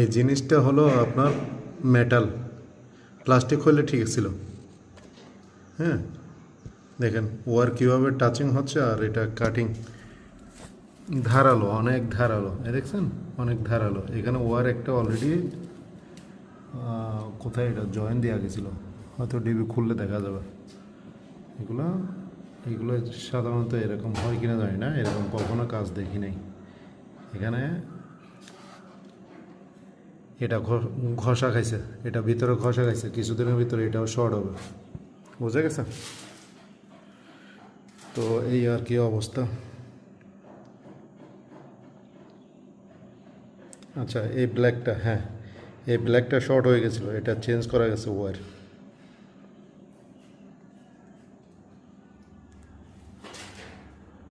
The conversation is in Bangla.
এই জিনিসটা হলো আপনার মেটাল, প্লাস্টিক হলে ঠিক ছিল। হ্যাঁ, দেখেন ওয়ার কীভাবে টাচিং হচ্ছে, আর এটা কাটিং ধারালো, অনেক ধারালো। দেখছেন অনেক ধারালো। এখানে ওয়ার একটা অলরেডি কোথায় এটা জয়েন দেওয়া গেছিলো, হয়তো ডিবি খুললে দেখা যাবে। এগুলো এগুলো সাধারণত এরকম হয় কিনা জানি না, এরকম কখনো কাজ দেখি নাই। এখানে এটা ঘষা খাইছে, এটা ভিতরে ঘষা খাইছে, কিছুদিনের ভিতরে এটাও শর্ট হবে। বুঝে গেছে? তো এই আর কি অবস্থা। আচ্ছা, এই ব্ল্যাকটা, হ্যাঁ এই ব্ল্যাকটা শর্ট হয়ে গেছিলো, এটা চেঞ্জ করা গেছে ওয়্যার।